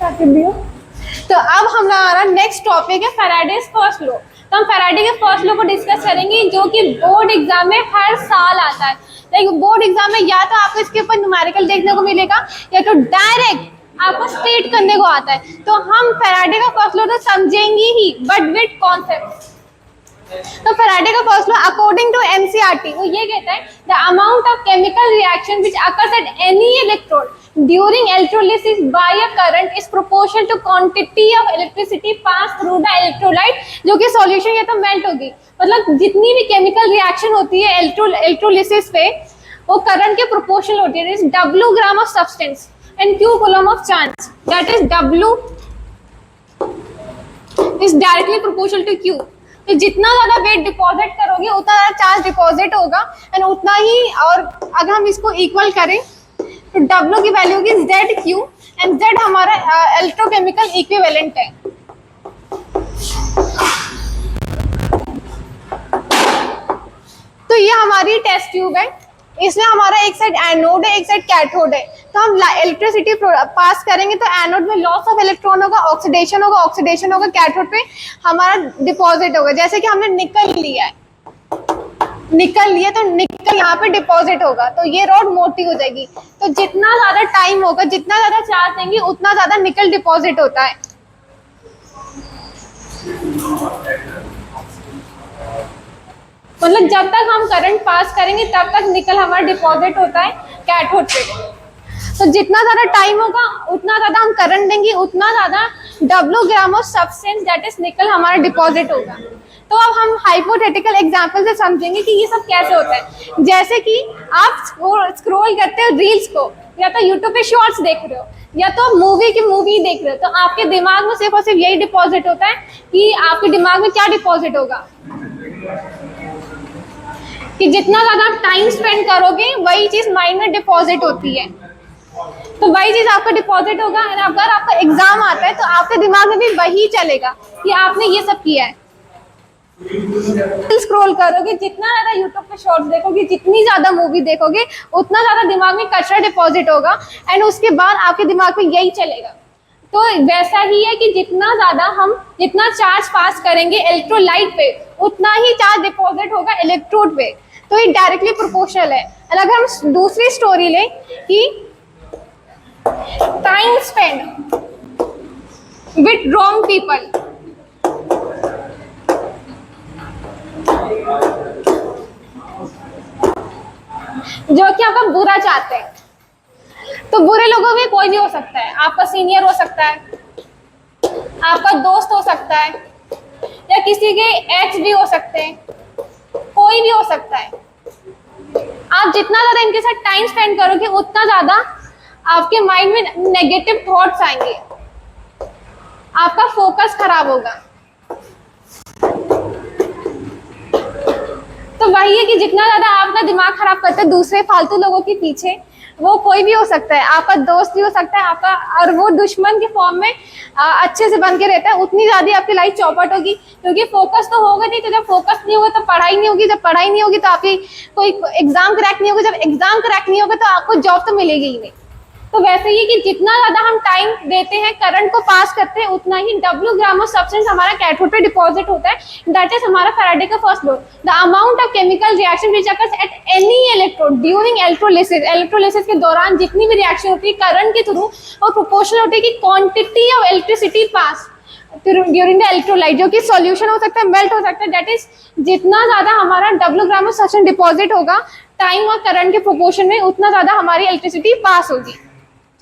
तो अब हमारा नेक्स्ट टॉपिक है फैराडेज फर्स्ट लॉ। तो हम फैराडे के फर्स्ट लॉ को डिस्कस करेंगे जो कि बोर्ड एग्जाम में हर साल आता है। लेकिन बोर्ड एग्जाम में या तो आपको इसके ऊपर न्यूमेरिकल देखने को मिलेगा या तो डायरेक्ट आपको स्टेट करने को आता है। तो हम फैराडे का फर्स्ट लॉ तो समझेंगे ही बट विद कॉन्सेप्ट। तो फैराडे का first law according to NCERT वो ये कहता है the amount of chemical reaction which occurs at any electrode during electrolysis by a current is proportional to quantity of electricity pass through the electrolyte, जो कि solution या तो melt होगी। मतलब जितनी भी केमिकल रिएक्शन होती है इलेक्ट्रोलिसिस पे वो करंट के प्रोपोर्शनल होती है। Is W gram of substance and Q coulomb of charge, that is W is directly proportional to Q। तो जितना ज्यादा वेट डिपॉजिट करोगे उतना ज्यादा चार्ज डिपॉजिट होगा एंड उतना ही। और अगर हम इसको इक्वल करें तो W की वैल्यू होगी ZQ एंड Z हमारा इलेक्ट्रोकेमिकल इक्विवेलेंट है। तो ये हमारी टेस्ट ट्यूब है, इसमें हमारा एक साइड एनोड है एक साइड कैथोड है। तो हम इलेक्ट्रिसिटी पास करेंगे तो एनोड में लॉस ऑफ इलेक्ट्रॉन होगा, ऑक्सीडेशन होगा कैथोड पे हमारा डिपॉजिट होगा। जैसे कि हमने निकल लिया है, निकल लिया तो निकल यहाँ पे डिपॉजिट होगा तो ये रॉड मोटी हो जाएगी। तो जितना ज्यादा टाइम होगा जितना ज्यादा चार्ज देंगे उतना ज्यादा निकल डिपॉजिट होता है। मतलब जब तक हम करंट पास करेंगे तब तक निकल हमारा डिपॉजिट होता है कैथोड पे। तो जितना ज्यादा टाइम होगा उतना ज्यादा हम करंट देंगे उतना ज्यादा W gram of substance that is निकल हमारा डिपॉजिट होगा। तो अब हम हाइपोथेटिकल एग्जांपल से समझेंगे कि ये सब कैसे होता है। जैसे कि आप स्क्रॉल करते हो रील्स को, या तो यूट्यूब पे शॉर्ट्स देख रहे हो या तो मूवी देख रहे हो, तो आपके दिमाग में सिर्फ और सिर्फ यही डिपॉजिट होता है कि आपके दिमाग में क्या डिपॉजिट होगा कि जितना ज्यादा आप टाइम स्पेंड करोगे वही चीज माइंड में डिपॉजिट होती है। तो वही चीज आपका डिपॉजिट होगा। अगर आपका एग्जाम आता है तो आपके दिमाग में भी वही चलेगा कि आपने ये सब किया है। स्क्रॉल करोगे, जितना ज्यादा यूट्यूब पे शॉर्ट्स देखोगे, जितनी ज्यादा मूवी देखोगे उतना ज्यादा दिमाग में कचरा डिपॉजिट होगा एंड उसके बाद आपके दिमाग में यही चलेगा। तो वैसा ही है कि जितना चार्ज पास करेंगे इलेक्ट्रोलाइट पे उतना ही चार्ज डिपॉजिट होगा इलेक्ट्रोड पे। तो ये डायरेक्टली प्रोपोर्शनल है। और अगर हम दूसरी स्टोरी लें कि time spend with wrong people, जो कि आपका बुरा चाहते हैं। तो बुरे लोगों में कोई भी हो सकता है, आपका सीनियर हो सकता है, आपका दोस्त हो सकता है या किसी के एक्स भी हो सकते हैं, कोई भी हो सकता है। आप जितना ज्यादा इनके साथ टाइम स्पेंड करोगे उतना ज्यादा आपके माइंड में नेगेटिव थॉट्स आएंगे, आपका फोकस खराब होगा। तो वही है कि जितना ज्यादा आप अपना दिमाग खराब करते हैं दूसरे फालतू लोगों के पीछे, वो कोई भी हो सकता है, आपका दोस्त भी हो सकता है आपका, और वो दुश्मन के फॉर्म में अच्छे से बन के रहता है, उतनी ज्यादा आपकी लाइफ चौपट होगी। क्योंकि फोकस तो होगा नहीं, तो जब फोकस नहीं होगा तो पढ़ाई नहीं होगी, जब पढ़ाई नहीं होगी तो आपकी कोई एग्जाम क्रैक नहीं होगा, जब एग्जाम क्रैक नहीं होगा तो आपको जॉब तो मिलेगी ही नहीं। तो वैसे ही कि जितना ज्यादा हम टाइम देते हैं करंट को पास करते हैं उतना ही W ग्राम ऑफ सब्सटेंस हमारा कैथोड पे डिपॉजिट होता है। दैट इज हमारा फैराडे का first law. The amount of chemical reaction which occurs at any electrode during electrolysis के दौरान जितनी भी रिएक्शन होती है करंट के थ्रू और प्रोपोर्शनल होती है कि quantity of electricity pass during the electrolyte, जो कि सॉल्यूशन हो सकता है मेल्ट हो सकता है। दैट इज जितना ज्यादा हमारा W gram of substance deposit होगा टाइम और करंट के प्रोपोर्शन में उतना ज्यादा हमारी इलेक्ट्रिसिटी पास होगी।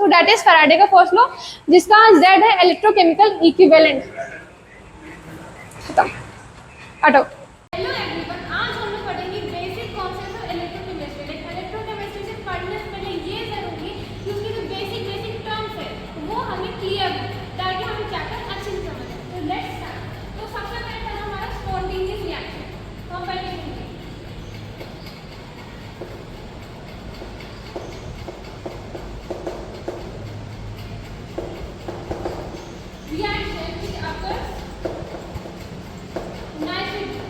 तो दैट इज फैराडे का फर्स्ट लॉ जिसका Z है इलेक्ट्रोकेमिकल इक्विवेलेंट। हटो। हेलो एवरीवन, आज हम लोग पढ़ेंगे basic concept of electrochemistry. Electrochemistry से पढ़ने से पहले ये जरूरी कि उसकी जो बेसिक टर्म्स है वो हमें क्लियर हो ताकि हमें चैप्टर अच्छे से समझ आए। तो लेट्स स्टार्ट। तो सबसे पहले था हमारा स्पॉन्टेनियस रिएक्शन। तो हम पहले reaction which occurs naturally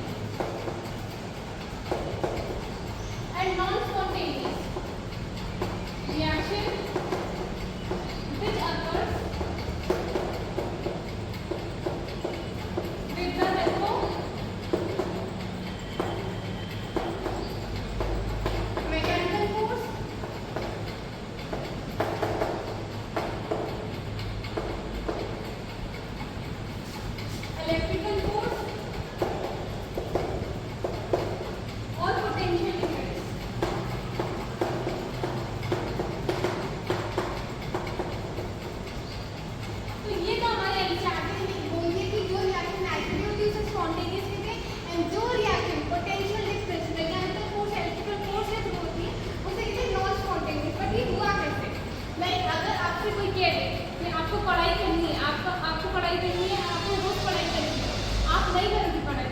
पढ़ाई करनी है, आपको रोज पढ़ाई करनी है, आप नहीं करोगे पढ़ाई।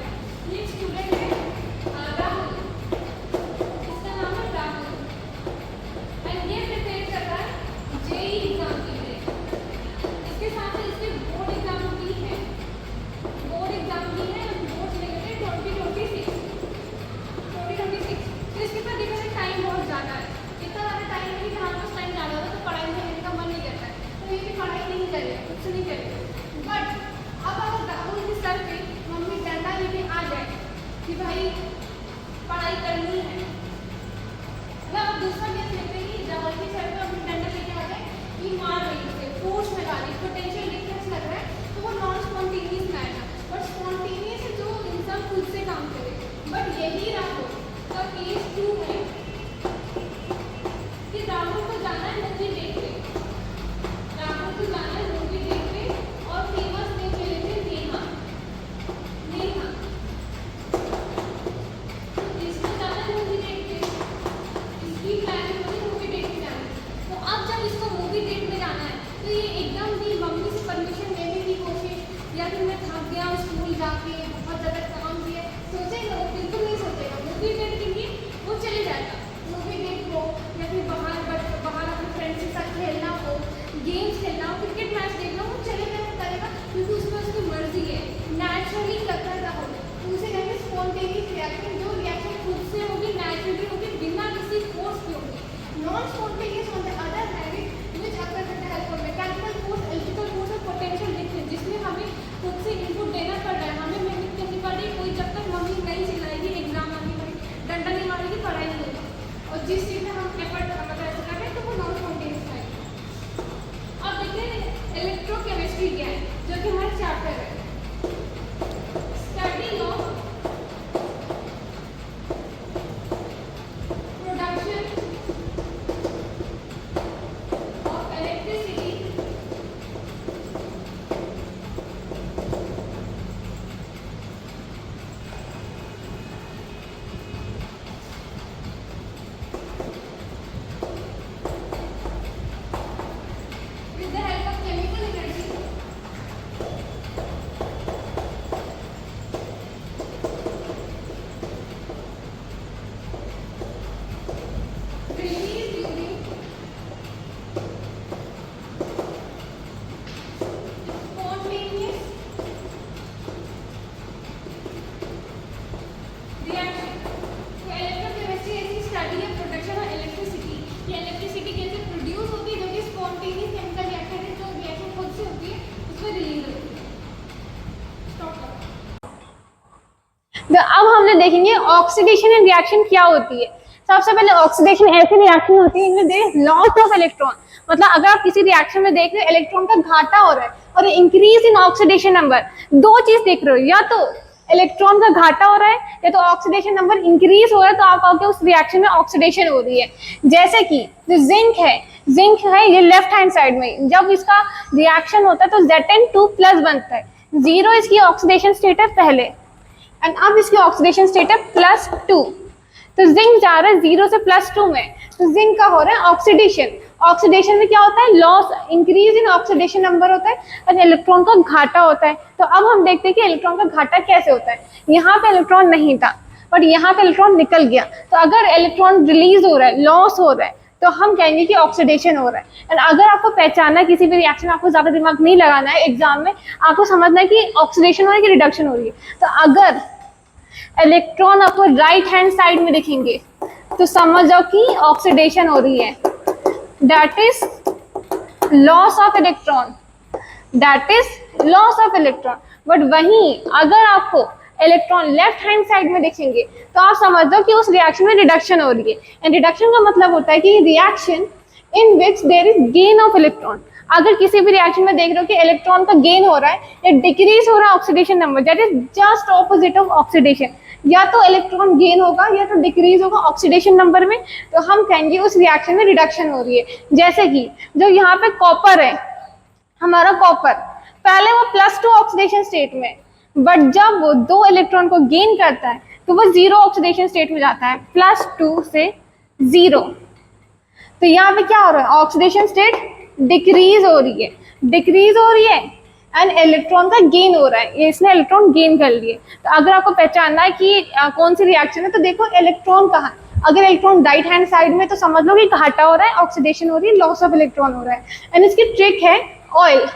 ये स्टूडेंट है राहुल, इसका नाम है राहुल, एंड ये प्रिपेयर कर रहा है जेई एग्जाम के लिए। इसके साथ ही इसके बोर्ड एग्जाम भी है, बोर्ड एग्जाम भी है, बोर्ड लेंगे 2026। तो इसके साथ देखा जाए टाइम बहुत ज़्यादा है, इतना ज़्यादा टाइम है कि हमारे पास टाइम ज़्यादा होता है तो पढ़ाई में लेने का मन नहीं करता है, तो ये भी पढ़ाई नहीं करेगा, कुछ नहीं करेगा। बट अब अगर राहुल के सर पे मम्मी डंडा लेके आ जाए कि भाई पढ़ाई करनी है ना, अब दूसरा केस लेते हैं कि राहुल के सर पे मम्मी डंडा लेके आ जाए कि मार रही है, फोर्स में ला रही, पोटेंशियल डिफरेंस लग रहा है, तो वो नॉन स्पॉन्टेनियस मैच है। बट स्पॉन्टेनियस है जो इंसान खुद से काम करे। बट यही राहुल का केस 2 है कि राहुल को जाना है मूवी देखने, राहुल को जाना है मूवी देखने और फेमस ने चले थे नेहा, नेहा इसको जाना है मूवी देखने, इसकी प्लानिंग होती है मूवी देखने जाने। तो अब जब इसको मूवी देखने जाना है तो ये एकदम भी मम्मी से परमिशन लेने की कोशिश या फिर मैं थक गया स्कूल जाके बहुत ज़्यादा काम किया सोचेगा, वो बिल्कुल नहीं सोचेगा। मूवी डेट के लिए वो चले जाएगा, मूवी डेट हो या फिर बाहर अपने फ्रेंड्स के साथ खेलना हो, गेम्स खेलना हो, क्रिकेट मैच देखना हो, चले जाएगा करेगा, क्योंकि उसमें उसकी मर्जी है, नेचुरली करता रहो। तो उसे कहेंगे स्पॉन्टेनियस रिएक्शन, जो रिएक्शन खुद से होगी, नेचुरली होगी, बिना किसी फोर्स के होगी। Non spontaneous on the other hand which occur with the help of mechanical force, electrical force और पोटेंशियल डिफरेंस, जिसमें हमें खुद से इनपुट देना पड़ रहा है, हमें मेहनत करनी पड़ रही है। कोई जब तक मम्मी नहीं चिल्लाएगी, एग्जाम आने वाली डंडा नहीं मारेगी, पढ़ाई नहीं होगी। और जिस चीज़ में हम एफर्ट अगर ऐसा कर रहे हैं तो वो नॉन स्पॉन्टेनियस है। अब देखते हैं इलेक्ट्रोकेमिस्ट्री क्या है, जो कि हमारा चैप्टर है, study of production of electricity with the help of chemical energy released during spontaneous reaction। तो इलेक्ट्रोकेमिस्ट्री ऐसी स्टडी है प्रोडक्शन ऑफ इलेक्ट्रिसिटी, ये इलेक्ट्रिसिटी कैसे प्रोड्यूस होती है, जो कि स्पॉन्टेनियस केमिकल रिएक्शन है, जो रिएक्शन खुद से होती है उसमें रिलीज होती है। स्टॉप करो। तो अब हमने देखेंगे ऑक्सीडेशन एंड रिएक्शन क्या होती है। सबसे पहले ऑक्सीडेशन ऐसी रिएक्शन होती है इनमें देर लॉस ऑफ इलेक्ट्रॉन, मतलब अगर आप किसी रिएक्शन में देख रहे हो इलेक्ट्रॉन का घाटा हो रहा है और इंक्रीज इन ऑक्सीडेशन नंबर, दो चीज देख रहे हो, या तो इलेक्ट्रॉन का घाटा हो रहा है या तो ऑक्सीडेशन नंबर इंक्रीज हो रहा है, तो आप कहोगे उस रिएक्शन में ऑक्सीडेशन हो रही है। जैसे कि जो जिंक है ये लेफ्ट हैंड साइड में, जब इसका रिएक्शन होता है तो Zn2+ बनता है, 0 इसकी ऑक्सीडेशन स्टेट है पहले, एंड अब इसकी ऑक्सीडेशन स्टेट है +2, तो जिंक जा रहा है 0 से +2 में, तो जिंक का हो रहा है ऑक्सीडेशन। ऑक्सीडेशन में क्या होता है, loss, increase in oxidation number होता है और इलेक्ट्रॉन का घाटा होता है। तो अब हम देखते हैं कि इलेक्ट्रॉन का घाटा कैसे होता है। यहाँ पे इलेक्ट्रॉन नहीं था बट यहाँ पे इलेक्ट्रॉन निकल गया, तो अगर इलेक्ट्रॉन रिलीज हो रहा है, लॉस हो रहा है, तो हम कहेंगे कि ऑक्सीडेशन हो रहा है। एंड अगर आपको पहचानना है किसी भी रिएक्शन, आपको ज्यादा दिमाग नहीं लगाना है एग्जाम में, आपको समझना है कि ऑक्सीडेशन हो रही है कि रिडक्शन हो रही है। तो अगर इलेक्ट्रॉन आपको राइट हैंड साइड में दिखेंगे तो समझ जाओ कि ऑक्सीडेशन हो रही है, that is loss of electron, that is loss of electron. But वहीं अगर आपको इलेक्ट्रॉन लेफ्ट हैंड साइड में दिखेंगे तो आप समझ दो कि उस रिएक्शन में रिडक्शन हो रही है। एंड रिडक्शन का मतलब होता है कि reaction in which there is gain of electron. अगर किसी भी रिएक्शन में देख रहे हो कि इलेक्ट्रॉन का गेन हो रहा है या डिक्रीज हो रहा है oxidation number, that is just opposite of oxidation. या तो इलेक्ट्रॉन गेन होगा या तो डिक्रीज होगा ऑक्सीडेशन नंबर में, तो हम कहेंगे उस रिएक्शन में रिडक्शन हो रही है। जैसे कि जो यहाँ पे कॉपर है, हमारा कॉपर पहले वो +2 ऑक्सीडेशन स्टेट में, बट जब वो 2 इलेक्ट्रॉन को गेन करता है तो वो 0 ऑक्सीडेशन स्टेट में जाता है, +2 से 0। तो यहाँ पे क्या हो रहा है, ऑक्सीडेशन स्टेट डिक्रीज हो रही है, डिक्रीज हो रही है, एंड इलेक्ट्रॉन का गेन हो रहा है, ये इसने इलेक्ट्रॉन गेन कर लिए। तो अगर आपको पहचानना है कि कौन सी रिएक्शन है, तो देखो इलेक्ट्रॉन कहाँ, अगर इलेक्ट्रॉन राइट हैंड साइड में तो समझ लो कि घाटा हो रहा है, ऑक्सीडेशन हो रही है, लॉस ऑफ इलेक्ट्रॉन हो रहा है। एंड इसकी ट्रिक है ऑयल,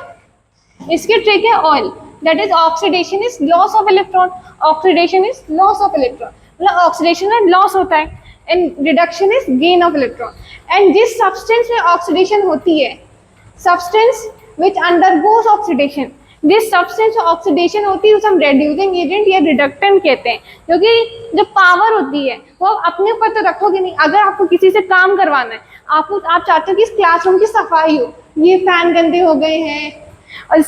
इसकी ट्रिक है oil, that is oxidation is loss of electron, oxidation is loss of electron, मतलब ऑक्सीडेशन में लॉस होता है and reduction is gain of electron. And जिस सब्सटेंस में ऑक्सीडेशन होती है, सब्सटेंस विच अंडरगोस ऑक्सीडेशन, जिस सब्सटेंस ऑक्सीडेशन होती है उसे हम रेड्यूसिंग एजेंट या रिडक्टेंट कहते हैं। क्योंकि जो पावर होती है वो अपने ऊपर तो रखोगे नहीं, अगर आपको किसी से काम करवाना है, आप चाहते हो कि इस क्लासरूम की सफाई हो, ये फैन गंदे हो गए हैं और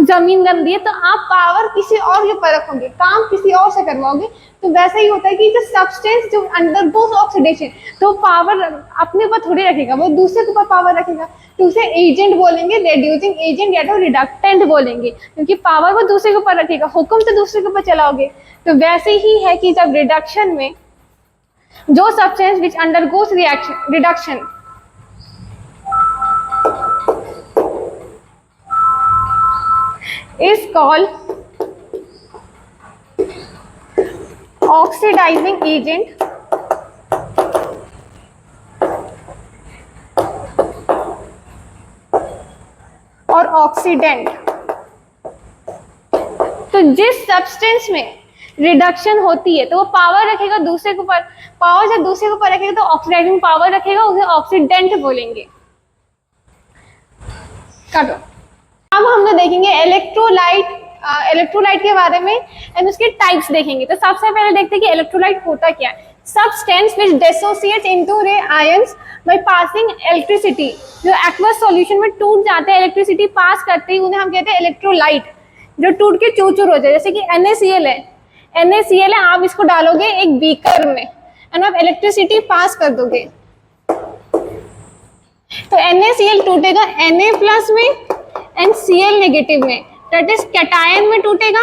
जमीन गंदी है, तो आप पावर किसी और के ऊपर रखोगे, काम किसी और से करवाओगे। तो वैसा ही होता है कि जो सब्सटेंस जो अंडरगोस ऑक्सीडेशन, तो पावर अपने ऊपर थोड़ी रखेगा, वो दूसरे के ऊपर पावर रखेगा, तो उसे एजेंट बोलेंगे, रेड्यूसिंग एजेंट या तो रिडक्टेंट बोलेंगे, क्योंकि पावर वो दूसरे के ऊपर रखेगा, हुक्म से दूसरे के ऊपर चलाओगे। तो वैसे ही है कि जब रिडक्शन में जो substance which undergoes reaction reduction is called oxidizing agent और ऑक्सीडेंट। तो जिस सब्सटेंस में रिडक्शन होती है तो वो पावर रखेगा दूसरे के ऊपर, पावर जब दूसरे के ऊपर रखेगा तो ऑक्सीडाइजिंग पावर रखेगा, उसे ऑक्सीडेंट बोलेंगे। काटो। अब हम लोग देखेंगे इलेक्ट्रोलाइट, इलेक्ट्रोलाइट के बारे में एंड उसके टाइप्स देखेंगे। तो सबसे पहले देखते हैं कि इलेक्ट्रोलाइट होता क्या है। सब्सटेंस विच डिसोसिएट्स इनटू रे आयंस बाय पासिंग इलेक्ट्रिसिटी, जो एक्वस सॉल्यूशन में टूट जाते हैं इलेक्ट्रिसिटी पास करते ही, उन्हें हम कहते हैं इलेक्ट्रोलाइट, जो टूट के चूर हो जाए। जैसे कि NaCl है, NaCl है, आप इसको डालोगे एक बीकर में एंड आप इलेक्ट्रिसिटी पास कर दोगे, तो NaCl टूटेगा Na प्लस में एंड Cl नेगेटिव में, दैट इज कैटायन में टूटेगा,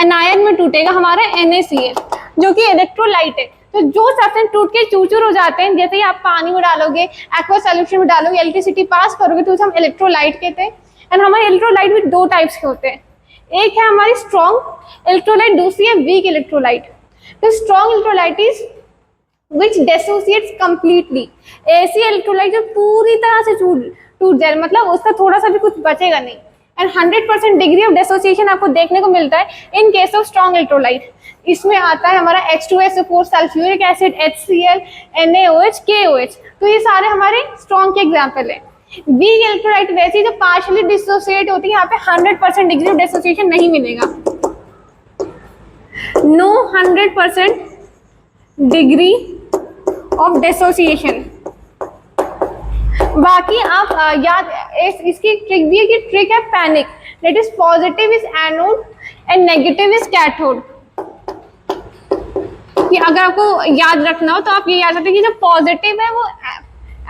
एनायन में टूटेगा हमारा NaCl, जो कि इलेक्ट्रोलाइट है। तो जो सब्सटेंस टूट के चूचूर हो जाते हैं, जैसे ही आप पानी में डालोगे, एक्वा सॉल्यूशन में डालोगे, इलेक्ट्रिसिटी पास करोगे, तो उसे हम इलेक्ट्रोलाइट कहते हैं। एंड हमारे इलेक्ट्रोलाइट भी दो टाइप्स के होते हैं, एक है हमारी स्ट्रॉन्ग इलेक्ट्रोलाइट, दूसरी है वीक इलेक्ट्रोलाइट। तो strong electrolyte is which dissociates completely, ऐसी इलेक्ट्रोलाइट जो पूरी तरह से टूट जाए, मतलब उसका थोड़ा सा भी कुछ बचेगा नहीं। एंड 100% डिग्री ऑफ डिसोसिएशन आपको देखने को मिलता है in case of strong electrolyte. इसमें आता है हमारा H2SO4, sulphuric acid, HCl, NaOH, KOH, तो ये सारे हमारे स्ट्रॉन्ग के एग्जाम्पल है। वीक इलेक्ट्रोलाइट वैसी जो पार्शियली डिसोसिएट होती है, यहाँ पे 100% डिग्री ऑफ डिसोसिएशन नहीं मिलेगा, नो 100% डिग्री ऑफ डिसोसिएशन। बाकी आप याद, इसकी ट्रिक भी है कि ट्रिक है panic, that is positive is anode and negative is cathode. कि अगर आपको याद रखना हो तो आप ये याद रखते हैं कि जो पॉजिटिव है वो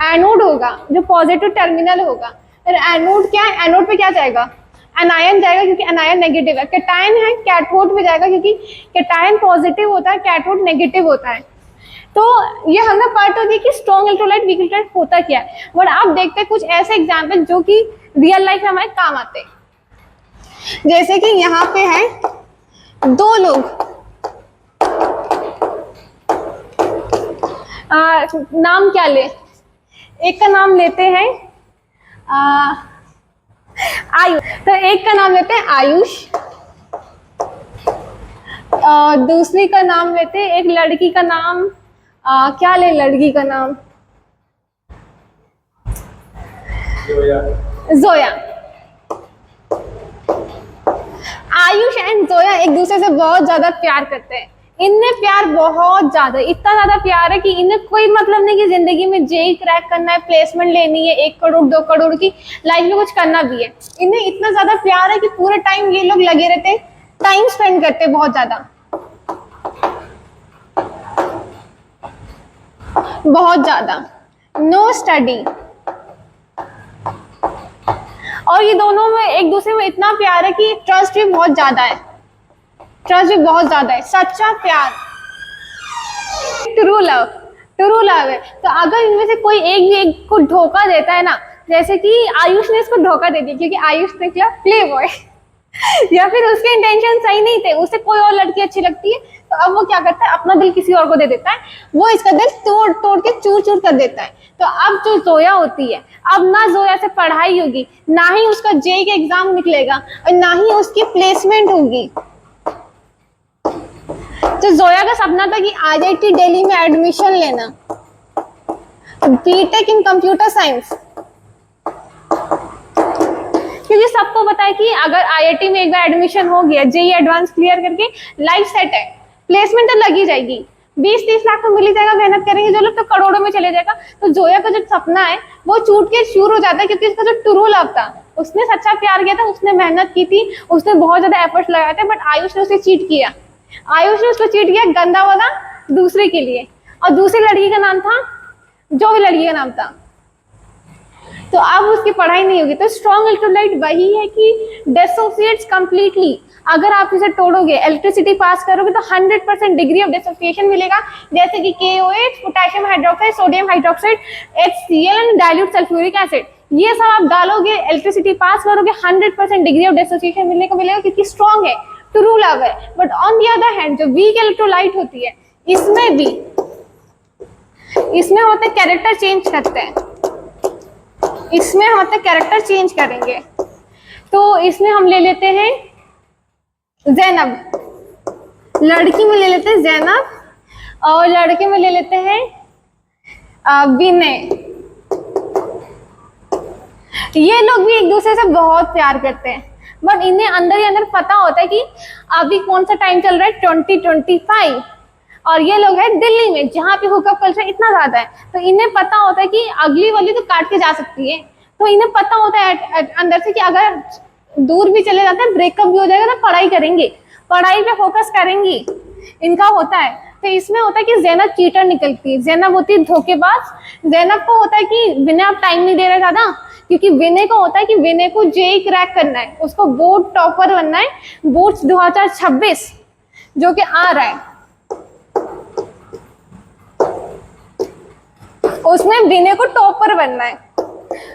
एनोड होगा, जो पॉजिटिव टर्मिनल होगा। फिर एनोड क्या है, एनोड पे क्या जाएगा, एनायन जाएगा, क्योंकि एनायन नेगेटिव है। कैटायन है, कैथोड पे जाएगा, क्योंकि कैटायन पॉजिटिव होता है, कैथोड नेगेटिव होता है। तो ये हमें पार्ट होती है कि स्ट्रॉन्ग इलेक्ट्रोलाइट, वीक इलेक्ट्रोलाइट होता क्या है। बट आप देखते हैं कुछ ऐसे एग्जाम्पल जो कि रियल लाइफ में हमारे काम आते हैं। जैसे कि यहाँ पे है दो लोग, नाम क्या ले, एक का नाम लेते हैं आयुष, तो एक का नाम लेते हैं आयुष, दूसरी का नाम लेते हैं, एक लड़की का नाम क्या ले, लड़की का नाम जोया। आयुष एंड जोया एक दूसरे से बहुत ज्यादा प्यार करते हैं, इनमें प्यार बहुत ज्यादा, इतना ज्यादा प्यार है कि इन्हें कोई मतलब नहीं कि जिंदगी में जेई क्रैक करना है, प्लेसमेंट लेनी है, 1 करोड़ 2 करोड़ की, लाइफ में कुछ करना भी है। इन्हें इतना ज्यादा प्यार है कि पूरे टाइम ये लोग लगे रहते, टाइम स्पेंड करते बहुत ज्यादा, बहुत ज्यादा, नो स्टडी। और ये दोनों में एक दूसरे में इतना प्यार है कि ट्रस्ट भी बहुत ज्यादा है, ट्रस्ट भी बहुत ज्यादा है, सच्चा प्यार, ट्रू लव, ट्रू लव है। तो अगर इनमें से कोई एक भी एक को धोखा देता है ना, जैसे कि आयुष ने इसको धोखा दे दिया क्योंकि आयुष निकला प्ले बॉय या फिर उसके इंटेंशन सही नहीं थे, उसे कोई और लड़की अच्छी लगती है, तो अब वो क्या करता है, अपना दिल किसी और को दे देता है, वो इसका दिल तोड़ तोड़ के चूर चूर कर देता है। तो अब जो जोया होती है, अब ना जोया से पढ़ाई होगी, ना ही उसका जेई का एग्जाम निकलेगा और ना ही उसकी प्लेसमेंट होगी। तो जोया का सपना था कि आईआईटी दिल्ली में एडमिशन लेना, बीटेक इन कंप्यूटर साइंस, क्योंकि सबको पता है कि अगर आईआईटी में एक बार एडमिशन हो गया, जेई एडवांस क्लियर करके लाइफ सेट है, प्लेसमेंट तो लगी जाएगी, 20-30 लाख तो मिल ही जाएगा, मेहनत करेंगे जो लोग तो करोड़ों में चले जाएगा। तो जोया का जो सपना है वो छूट के चूर हो जाता है, क्योंकि उसका जो ट्रू लव था, उसने सच्चा प्यार किया था, उसने मेहनत की थी, उसने बहुत ज्यादा एफर्ट्स लगाए थे, बट आयुष ने उसे चीट किया। आयुष ने उसको चीट किया गंदा वाला दूसरे के लिए, और दूसरी लड़की का नाम था, जो भी लड़की का नाम था, तो अब उसकी पढ़ाई नहीं होगी। तो स्ट्रॉन्ग इलेक्ट्रोलाइट वही है कि डिसोसिएट्स कंप्लीटली। अगर आप इसे तोड़ोगे, इलेक्ट्रिसिटी पास करोगे तो 100% डिग्री ऑफ डिसोसिएशन मिलेगा, जैसे कि KOH, potassium hydroxide, sodium hydroxide, HCl and dilute sulphuric acid, ये सब आप डालोगे, इलेक्ट्रिसिटी पास करोगे, 100% डिग्री ऑफ डिसोसिएशन मिलने को मिलेगा, क्योंकि स्ट्रॉन्ग है, ट्रू लव है। But on the other hand जो वीक इलेक्ट्रोलाइट होती है, इसमें होते कैरेक्टर चेंज करते हैं, इसमें होते कैरेक्टर चेंज करेंगे। तो इसमें हम ले लेते हैं जैनब, लड़की में ले लेते हैं जैनब, और लड़के में ले लेते हैं विनय। ये लोग भी एक दूसरे से बहुत प्यार करते हैं, बट इन्हें अंदर ही अंदर पता होता है कि अभी कौन सा टाइम चल रहा है, 2025, और ये लोग हैं दिल्ली में, जहाँ पे हुकअप कल्चर इतना ज्यादा है। तो इन्हें पता होता है कि अगली वाली तो काट के जा सकती है, तो इन्हें पता होता है अंदर से कि अगर दूर भी चले जाते हैं, ब्रेकअप भी हो जाएगा, तो पढ़ाई करेंगे, पढ़ाई पे फोकस करेंगी, इनका होता है। तो इसमें होता है कि जैनब चीटर निकलती है, जैनब होती है धोखेबाज। जैनब को होता है कि विनय अब टाइम नहीं दे रहा ज्यादा, क्योंकि विनय को होता है कि विनय को जेई क्रैक करना है, उसको बोर्ड टॉपर बनना है, बोर्ड्स 2026 जो कि आ रहा है, उसमें विनय को टॉपर बनना है।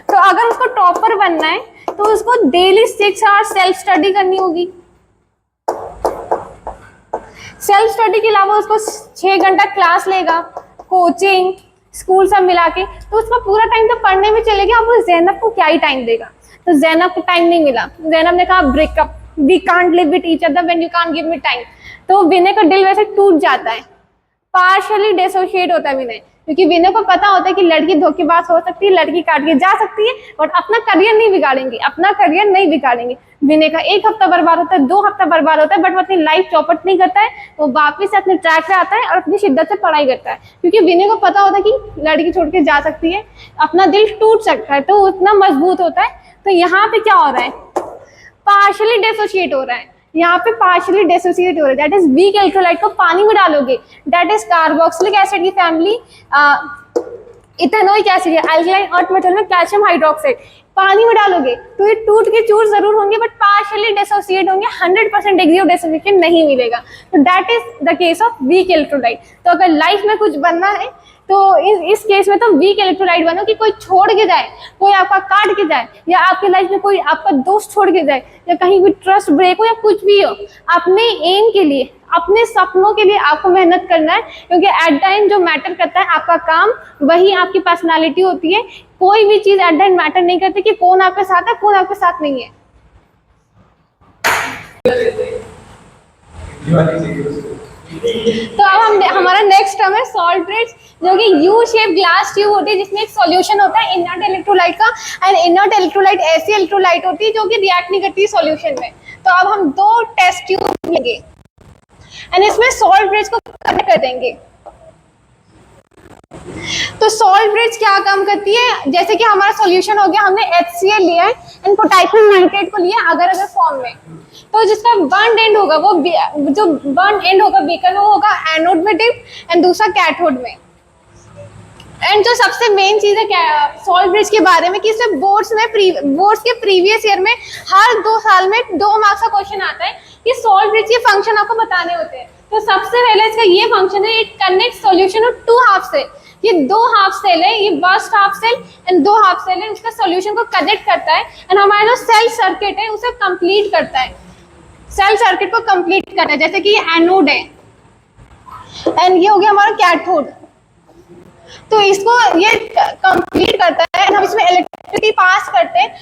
तो अगर उसको टॉपर बनना है तो उसको डेली 6 आवर्स सेल्फ स्टडी करनी होगी। सेल्फ स्टडी के अलावा उसको 6 घंटा क्लास लेगा, कोचिंग, स्कूल सब मिला के, तो उसका पूरा टाइम तो पढ़ने में चलेगा। अब वो जैनब को क्या ही टाइम देगा, तो जैनब को टाइम नहीं मिला। जैनब ने कहा breakup, we can't live with each other when you can't give me time. तो विनय का दिल वैसे टूट जाता है, पार्शियली डिसोशिएट होता है विनय, क्योंकि विनय को पता होता है कि लड़की धोखेबाज हो सकती है, लड़की काट के जा सकती है, बट अपना करियर नहीं बिगाड़ेंगे, अपना करियर नहीं बिगाड़ेंगे। विनय का 1 हफ्ता बर्बाद होता है, 2 हफ्ता बर्बाद होता है, बट वो अपनी लाइफ चौपट नहीं करता है, वो वापिस से अपने ट्रैक पे आता है और अपनी शिद्दत से पढ़ाई करता है, क्योंकि विनय को पता होता है कि लड़की छोड़ के जा सकती है, अपना दिल टूट सकता है, तो उतना मजबूत होता है। तो यहाँ पे क्या हो रहा है, पार्शियली डिसोशिएट हो रहा है, यहाँ पे पार्शियली डिसोसिएट हो रहा है, दैट इज वीक इलेक्ट्रोलाइट को पानी में डालोगे, दैट इज कार्बोक्सिलिक एसिड की फैमिली, इथेनोइक एसिड है, अल्कलाइन अर्थ मेटल में कैल्शियम हाइड्रोक्साइड, पानी में डालोगे तो ये टूट के चूर जरूर होंगे, बट पार्शियली डिसोसिएट होंगे, 100% डिग्री ऑफ डिसोसिएशन नहीं मिलेगा। तो that is the case of weak electrolyte. तो अगर लाइफ में कुछ बनना है तो इस केस में तो वीक इलेक्ट्रोलाइट बनो, कि कोई छोड़ के जाए, कोई आपका काट के जाए, या आपके लाइफ में कोई आपका दोस्त छोड़ के जाए, या कहीं कोई ट्रस्ट ब्रेक हो, या कुछ भी हो, अपने एम के लिए, अपने सपनों के लिए आपको मेहनत करना है, क्योंकि एट द एंड जो मैटर करता है आपका काम, वही आपकी पर्सनालिटी होती है। कोई भी चीज एट द एंड मैटर नहीं करती कि कौन आपके साथ है, कौन आपके साथ नहीं है। तो अब हमारा नेक्स्ट टर्म है सॉल्ट ब्रिज, जो कि यू शेप ग्लास ट्यूब होती है, जिसमें एक सॉल्यूशन होता है इनर्ट इलेक्ट्रोलाइट का, एंड इनर्ट इलेक्ट्रोलाइट ऐसी इलेक्ट्रोलाइट होती है जो कि रिएक्ट नहीं करती सॉल्यूशन में। तो अब हम 2 टेस्ट ट्यूब लेंगे एंड इसमें सॉल्ट ब्रिज को कनेक्ट कर देंगे। तो सॉल्ट ब्रिज क्या काम करती है, जैसे कि हमारा सॉल्यूशन हो गया, हमने HCl लिया है एंड पोटेशियम नाइट्रेट को लिया अगर फॉर्म में, तो जिसका बर्न एंड होगा, वो जो बर्न एंड होगा बीकर, वो होगा एनोड में डिप एंड दूसरा कैथोड में। एंड जो सबसे मेन चीज है सॉल्ट ब्रिज के बारे में, कि इसमें बोर्ड्स के प्रीवियस ईयर में हर 2 साल में 2 मार्क्स का क्वेश्चन आता है कि सॉल्ट ब्रिज के फंक्शन आपको बताने होते हैं। तो सबसे पहले इसका ये फंक्शन है, it connect solution of 2 half से, ये दो हाफ सेल है, ये फर्स्ट हाफ सेल एंड दो हाफ सेल है, उसका सॉल्यूशन को कनेक्ट करता है एंड हमारा जो सेल सर्किट है उसे कंप्लीट करता है, सेल सर्किट को कंप्लीट करता है। जैसे कि ये एनोड है एंड ये हो गया हमारा कैथोड, तो इसको ये कंप्लीट करता है एंड हम इसमें इलेक्ट्रिसिटी पास करते हैं,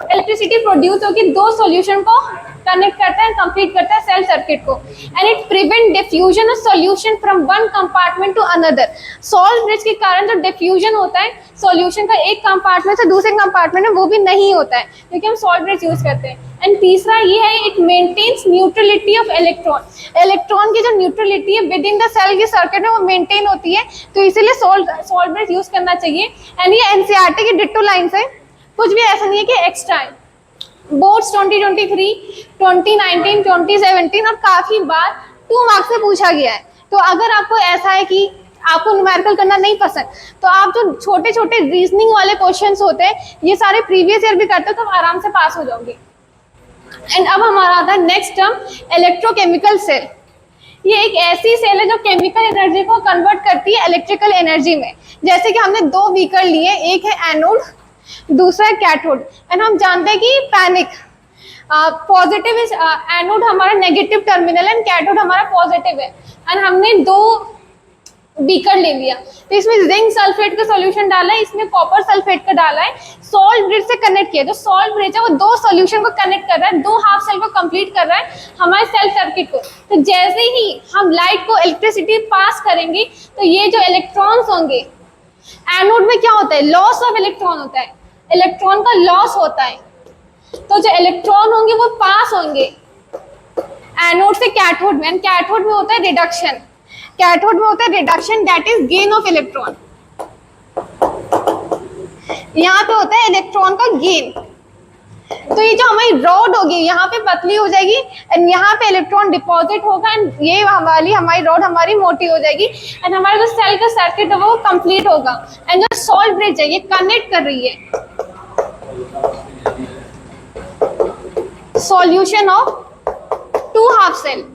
इलेक्ट्रिसिटी प्रोड्यूस होकर दो सॉल्यूशन को कनेक्ट करता है, कंप्लीट करता है सेल सर्किट को and it prevent diffusion of solution from one compartment to another. Salt bridge के कारण जो डिफ्यूजन होता है सॉल्यूशन का एक कंपार्टमेंट से दूसरे कंपार्टमेंट में, वो भी नहीं होता है क्योंकि हम सॉल्ट ब्रिज यूज करते हैं। एंड तीसरा ये है, it maintains neutrality of electron, electron की जो न्यूट्रलिटी है विद इन द सेल के सर्किट में वो मेंटेन होती है, तो इसीलिए सॉल्ट ब्रिज यूज करना चाहिए। एंड ये एनसीईआरटी की डिट्टो लाइन है, कुछ भी ऐसा नहीं है कि एक्स्ट्रा है। बोर्ड्स 2023, 2019, 2017 और काफी बार 2 मार्क्स से पूछा गया है। तो अगर आपको ऐसा है कि आपको न्यूमेरिकल करना नहीं पसंद, तो आप जो छोटे छोटे रीजनिंग वाले क्वेश्चंस होते हैं ये सारे प्रीवियस ईयर भी करते हो तो आराम से पास हो जाओगे। एंड अब हमारा आता है नेक्स्ट टर्म, इलेक्ट्रोकेमिकल सेल। ये एक ऐसी सेल है जो केमिकल एनर्जी को कन्वर्ट करती है इलेक्ट्रिकल एनर्जी में। जैसे कि हमने 2 व्हीकल लिए, एक है एनोड, दूसरा है कैथोड। एंड हम जानते हैं कि पैनिक पॉजिटिव इज एनोड हमारा नेगेटिव टर्मिनल एंड कैथोड हमारा पॉजिटिव है। एंड हमने 2 बीकर ले लिया, तो इसमें जिंक सल्फेट का सॉल्यूशन डाला है, इसमें कॉपर सल्फेट का डाला है, सॉल्ट ब्रिज से कनेक्ट किया। जो सॉल्ट ब्रिज है वो 2 सॉल्यूशन को कनेक्ट कर रहा है, 2 हाफ सेल को कंप्लीट कर रहा है हमारे सेल सर्किट को। तो जैसे ही हम लाइट को इलेक्ट्रिसिटी पास करेंगे तो ये जो इलेक्ट्रॉन्स होंगे, एनोड में क्या होता है, लॉस ऑफ इलेक्ट्रॉन होता है, इलेक्ट्रॉन का लॉस होता है, तो जो इलेक्ट्रॉन होंगे वो पास होंगे एनोड से कैथोड में। कैथोड में होता है रिडक्शन, कैथोड में होता है reduction, that is gain of electron. यहाँ पे होता है इलेक्ट्रॉन का गेन। तो ये जो हमारी रॉड होगी यहाँ पे पतली हो जाएगी एंड यहाँ पे इलेक्ट्रॉन डिपॉजिट होगा एंड ये हमारी रॉड हमारी मोटी हो जाएगी एंड हमारा जो सेल का सर्किट है वो कंप्लीट होगा। एंड जो सॉल्ट ब्रिज है ये कनेक्ट कर रही है solution of 2 half cell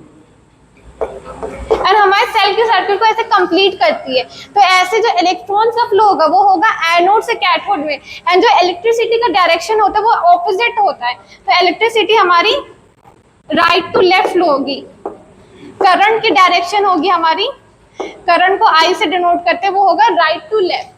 and हमारे सेल के सर्किट को ऐसे कंप्लीट करती है। तो ऐसे जो इलेक्ट्रॉन का फ्लो होगा वो होगा एनोड से कैथोड में एंड जो इलेक्ट्रिसिटी का डायरेक्शन होता है वो ऑपोजिट होता है। तो इलेक्ट्रिसिटी हमारी राइट टू लेफ्ट फ्लो होगी, करंट की डायरेक्शन होगी हमारी, करंट को आई से डिनोट करते हैं वो होगा राइट टू लेफ्ट।